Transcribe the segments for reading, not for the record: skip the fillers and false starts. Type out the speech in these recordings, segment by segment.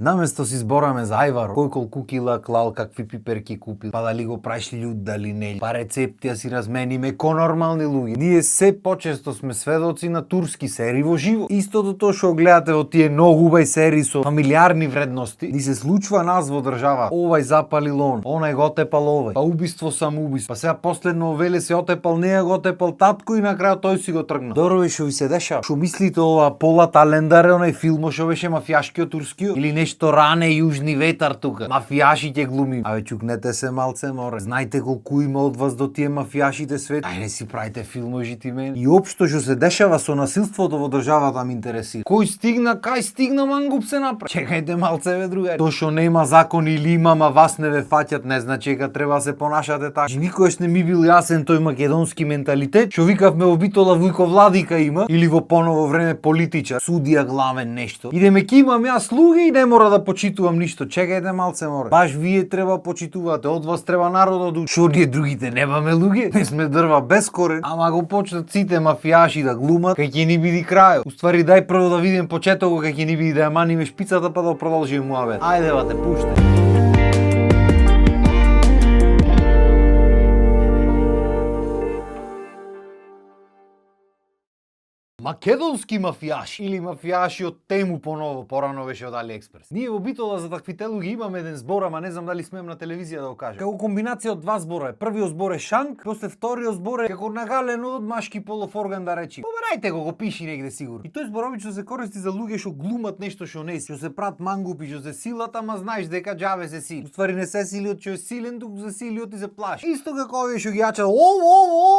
Наместо си збораме за ајваро, кој колку кила клал, какви пиперки купил, па дали го праиш лют, дали не, па рецепти си размениме ко нормални луѓе. Ние се почесто сме сведоци на турски серии во живо. Истото тоа што гледате во тие многу убави серии со фамилиарни вредности, ни се случува нас во држава. Овај запалил он, онај го отепал овај, па убиство самоубиство, па сега последно веле се отепал неа, го отепал татко и на крај тој си го тргна. Дорове што ви се деша? Што мислите ова Пола Талендар е онај филм што беше мафијашкиот турскиот или нешто ране јужни ветар тука? Мафијаши ќе глуми. Абе чукнете се малце море. Знаете колку има од вас до тие мафијашите свет? Ај не си правите филможи ти мене. И општо што се дешава со насилството во државата ме интересира. Кој стигна, кај стигна мангуп се направи. Чекајте малце ве другари. Тоа што нема закон или има, ма вас не ве фаќат, не значи дека треба да се понашате така. Никогаш не ми бил јасен тој македонски менталитет, што викавме во Битола Вујко Владика има или во поново време политичар, судија главен нешто. Идеме ки имам јас луѓе и не мора да почитувам ништо. Чекајте малце море. Баш вие треба почитувате, од вас треба народот да учи. Што ние другите немаме луѓе? Не сме дрва без корен, ама го почнат сите мафијаши да глумат, кај ќе ни биде крајот. Уствари дај прво да видим почетокот кај ќе ни биде да ја маниме шпицата па да продолжиме муабет. Ајде бате, пуште. Македонски мафијаши или мафијаши од Тему поново, порано беше од Алиекспрес. Ние во Битола за таквите луѓе имаме еден збор, ама не знам дали смеем на телевизија да го кажам. Како комбинација од два збора. Првиот збор е шанк, после вториот збор е како нагален од машки полов орган да речи. Побарајте го пиши негде сигурно. И тој збор обично се користи за луѓе што глумат нешто што не си, што се прат мангупи, што се силат, ама знаеш дека џабе се сили. Уствари не се силиот што е силен, туку се силиот и се плаши. Исто како овие што ги јачат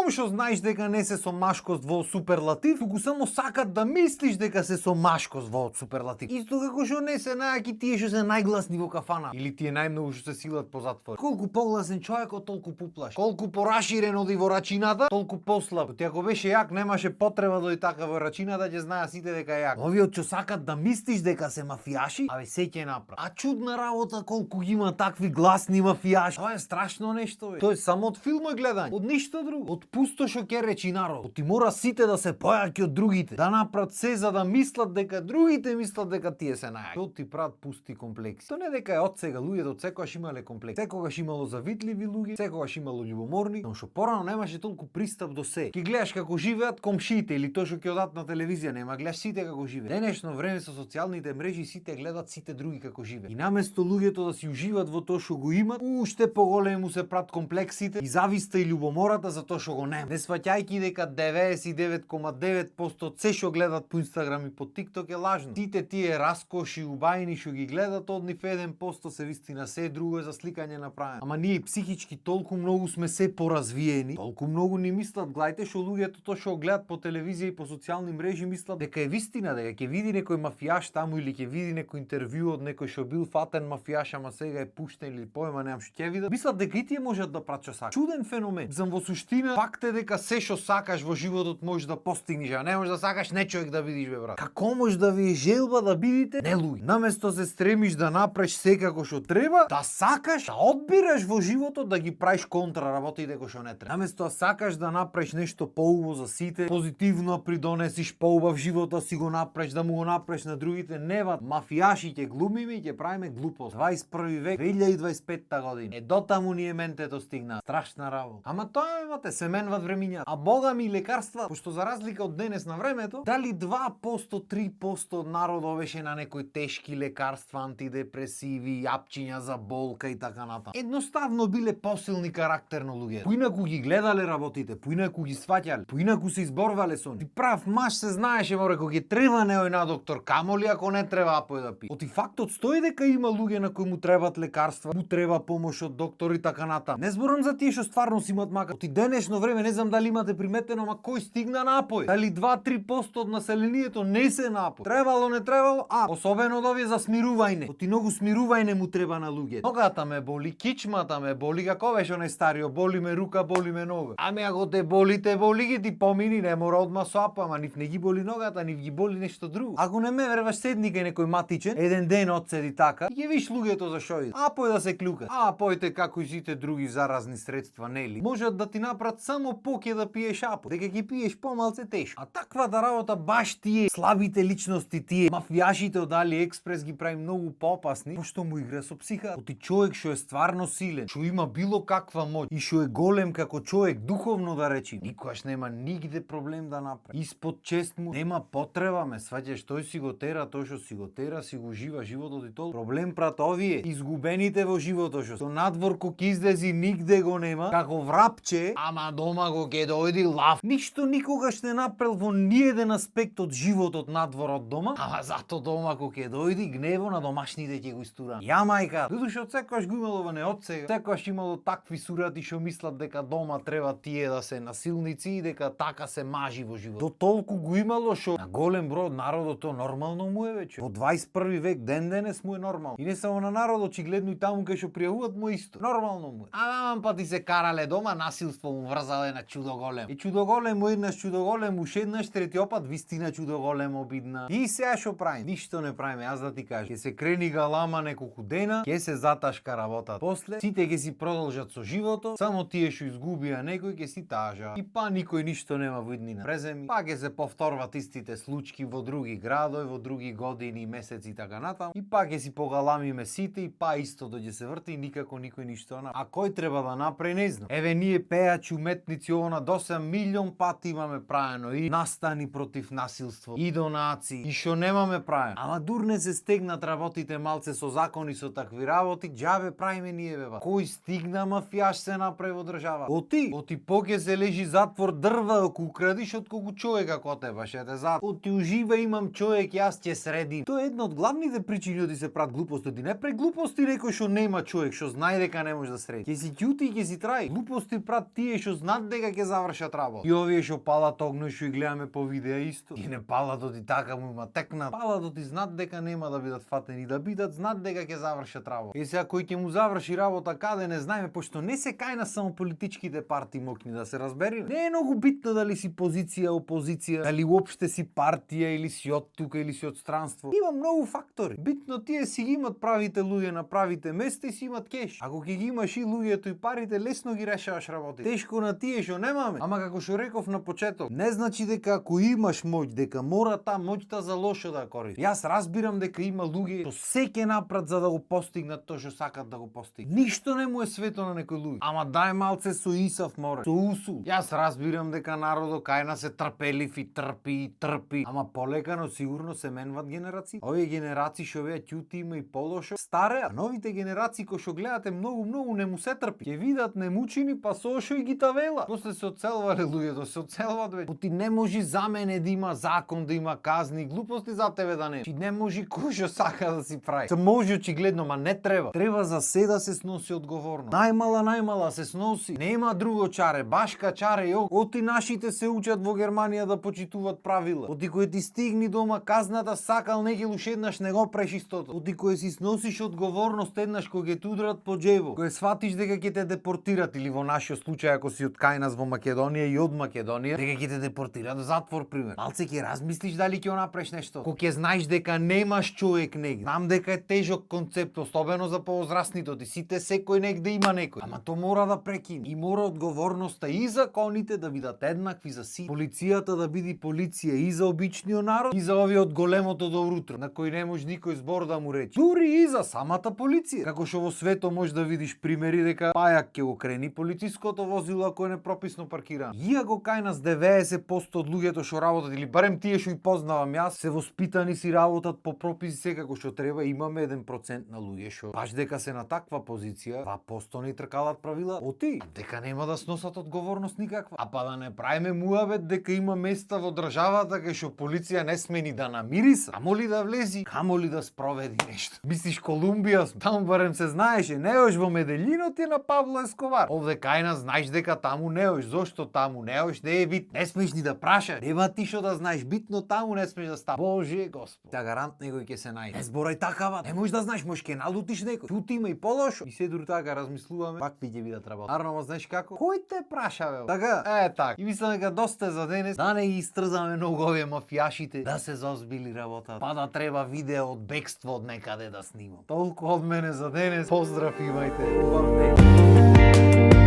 што знаеш дека не се со машкост во суперлатив, туку само сакат да мислиш дека се со машкост во суперлатив. Исто како што не се најаки тие што се најгласни во кафана или тие најмногу што се силат по затвор. Колку погласен човекот, толку пуплаш. Колку пораширен оди во рачината, толку послаб. Ти ако беше јак, немаше потреба да и така во рачината, ќе знаа сите дека е јак. Овие што сакат да мислиш дека се мафијаши, абе се ќе направи. А чудна работа колку има такви гласни мафијаши. Тоа е страшно нешто бе. Тоа е само од филмој гледање, од ништо друго. Од пустошо ќе речи народ. Ти мора сите да се појаки од другите, да направат се за да мислат дека другите мислат дека тие се најаки. Тоа ти прават пусти комплекси. Тоа не дека е од сега луѓето од секогаш имале комплекси. Секогаш имало завитливи луѓе, секогаш имало љубоморни, но што порано немаше толку пристап до се. Ки гледаш како живеат комшиите или тоа што ќе одат на телевизија, нема гледаш сите како живеат. Денешно време со социјалните мрежи сите гледат сите други како живеат. И наместо луѓето да си уживат во тоа што го имат, уште поголеми му се прат комплексите и зависта и љубомората за тоа што го нема. Не сваќајќи дека 99,9% од се што гледат по Инстаграм и по ТикТок е лажно. Сите тие раскоши убајни што ги гледат од нив 1% се вистина, се друго е за сликање направено. Ама ние психички толку многу сме се поразвиени, толку многу ни мислат, гледајте што луѓето тоа што гледат по телевизија и по социјални мрежи мислат дека е вистина, дека ќе види некој мафијаш таму или ќе види некој интервју од некој што бил фатен мафијаш, ама сега е пуштен или поема немам што ќе видат. Мислат дека и тие можат да прават што сакаат. Чуден феномен. Зам во суштина факт е дека се што сакаш во животот можеш да постигнеш, а не можеш да сакаш не човек да видиш бе брат. Како може да ви е желба да бидите не луѓе? Наместо се стремиш да направиш секако што треба, да сакаш, да одбираш во животот да ги правиш контра работите кои што не треба. Наместо да сакаш да направиш нешто поубаво за сите, позитивно придонесиш поубав живот да си го направиш, да му го направиш на другите, нева мафијаши ќе глумиме и ќе правиме глупост. 21 век, 2025 година. Е дотаму ни е ментето стигна. Страшна работа. Ама тоа имате, се менват времињата. А бога ми лекарства, пошто за разлика од денес на времето, дали 2%, 3% од народот беше на некои тешки лекарства, антидепресиви, јапчиња за болка и така натаму. Едноставно биле посилни карактерно луѓе. Поинаку ги гледале работите, поинаку ги сваќале, поинаку се изборвале со нив. Прав маж се знаеше море кога ќе треба неој на доктор, камоли ако не треба апој да пи. Оти фактот стои дека има луѓе на кои му требат лекарства, му треба помош од доктор и така натаму. Не зборам за тие што стварно си имаат мака. Оти денешно време не знам дали имате приметено, ма кој стигна напој? Дали 2-3% од населението не се напој? Требало, не требало, особено од овие за смирување. Оти многу смирување му треба на луѓе. Ногата ме боли, кичмата ме боли, како беше оној старио, боли ме рука, боли ме нога. Ами ако те боли ги ти помини, не мора одма со апо, ама нив не ги боли ногата, нив ги боли нешто друго. Ако не ме верваш, седни кај некој матичен, еден ден одседи така, и ќе виш луѓето за шо иде. Апој да се клюка. Апојте како и сите други заразни средства, нели? Можат да ти направат само поќе да пиеш апој, дека ќе пиеш помалце тешко. А така таквата работа баш тие слабите личности, тие мафијашите од AliExpress ги прави многу поопасни, пошто му игра со психа. Оти човек што е стварно силен, што има било каква моќ и што е голем како човек духовно да речи, никогаш нема нигде проблем да направи. Испод чест му нема потреба, ме сваќаш, тој си го тера, тој што си го тера, си го жива животот и тоа. Проблем прат овие изгубените во животот што со надворку ќе излези нигде го нема, како врапче, ама дома го ќе дојди лав. Ништо никогаш не направил во ниеден аспект од животот надвор од дома, ама зато дома кога ќе дојди гнево на домашните ќе го истура. Ја мајка, додуше од секогаш го имало во не од сега. Секогаш имало такви сурати што мислат дека дома треба тие да се насилници и дека така се мажи во живот. До толку го имало што на голем број од народот тоа нормално му е веќе. Во 21 век ден денес му е нормално. И не само на народот, очигледно и таму кај што пријавуваат му исто. Нормално му е. Ама па ти се карале дома, насилство му врзале на чудо голем. И чудо голем еднаш, чудо голем уште еднаш, трети опат вистина чудо голем обидна. И сега што правиме? Ништо не правиме, аз да ти кажам. Ќе се крени галама неколку дена, ќе се заташка работа. После сите ќе си продолжат со животот, само тие што изгубија некој ќе си тажа. И па никој ништо нема во иднина преземи. Па ќе се повторват истите случаи во други градови, во други години, месеци и така натаму. И па ќе си погаламиме сите и па исто доќе се врти и никако никој ништо не. А кој треба да направи, не знам. Еве ние пејачи, уметници, она до 8 милион пати имаме правено и настани против насилство, и донации, и што немаме правено. Ама дур не се стегнат работите малце со закони, со такви работи, џабе правиме ние беба. Кој стигна мафијаш се направи во држава? Оти поќе се лежи затвор дрва ако украдиш од колку човека ко тебе ше те зад. Оти ужива имам човек, јас ќе средим. Тоа е една од главните причини да се прават глупости. Не прави глупости некој што нема човек, што знае дека не може да среди. Ќе си ќути и ќе си траи. Глупости прат тие што знаат дека ќе завршат работа. И овие што палат огно што и гледаме по видеа исто. И не палат оти така му има текна. Палат оти знаат дека нема да бидат фатени, да бидат знаат дека ќе завршат работа. И сега кој ќе му заврши работа каде не знаеме, пошто не се кај на само политичките партии мокни да се разбериме. Не е многу битно дали си позиција, опозиција, дали уопште си партија или си од тука или си од странство. Има многу фактори. Битно тие си ги имат правите луѓе на правите места и си имат кеш. Ако ќе ги имаш и луѓето и парите, лесно ги решаваш работи. Тешко на тие што немаме. Ама како што реков на почеток, не значи дека ако имаш моќ, дека мора таа моќта за лошо да користи. Јас разбирам дека има луѓе што се ќе направат за да го постигнат тоа што сакат да го постигнат. Ништо не му е свето на некој луѓе. Ама дај малце со Исав море, со усул. Јас разбирам дека народот кај нас се трпелив и трпи. Ама полека, но сигурно се менват генерации. Овие генерации што веќе ќути има и полошо стареа. Новите генерации кои што гледате многу не му се трпи. Ќе видат немучини па сошо и ги тавела. После се оцелвале луѓето, се оцелват веќе. Ти не може за мене да има закон, да има казни, глупости за тебе да не. Ти не може кој што сака да си прави. Се може очигледно, ма не треба. Треба за се да се сноси одговорност. Најмала се сноси. Нема друго чаре, башка чаре јо. Оти нашите се учат во Германија да почитуваат правила. Оти кој ти стигни дома казната сакал некелу еднаш не го преш истото. Оти кој си сносиш одговорност еднаш кој ќе те удрат по џебо. Кој сватиш дека ќе те депортират или во нашиот случај ако си од кај нас во Македонија и од Македонија, дека ќе те депортират во затвор пример. Малце ќе размислиш дали ќе направиш нешто. Кога ќе знаеш дека немаш човек негде. Знам дека е тежок концепт, особено за повозрастните, ти сите секој негде има некој. Ама то мора да прекине. И мора одговорноста и законите да бидат еднакви за сите. Полицијата да биде полиција и за обичниот народ, и за овие од големото добро утро, на кој не може никој збор да му рече. Дури и за самата полиција. Како што во свето можеш да видиш примери дека пајак ќе го крени полициското возило ако е непрописно паркирано. Иако кај нас 90% од луѓето што работат или барем тие што и познавам јас, се воспитани си работат по прописи секако што треба, имаме 1% на луѓе што баш дека се на таква позиција, 2% не тркалат правила, оти дека нема да сносат одговорност никаква. А па да не правиме муабет дека има места во државата кај што полиција не сме ни да намириса, камоли да влези, камоли да спроведи нешто. Мислиш Колумбија, таму барем се знаеше, не ош во Меделино ти на Пабло Ескобар. Овде кај нас знаеш дека таму не ош, зошто таму не ош, не е бит, не смеш ни да прашаш, нема ти што да знаеш, битно таму не смеш да става. Боже Господ, та гарант некој ќе се најде. Не зборај така ба, не можеш да знаеш, можеш ке налутиш некој. Чути има и полошо. И се дури така размислуваме, пак ви ќе бидат работа. Арно, знаеш како? Кој те праша бе? Така, така. И мислам дека доста е за денес. Да не ги истрзаме многу овие мафијашите, да се зозбили работа. Па да треба видео од бегство од некаде да снимам. Толку од мене за денес. Поздрав, имајте. Убав ден.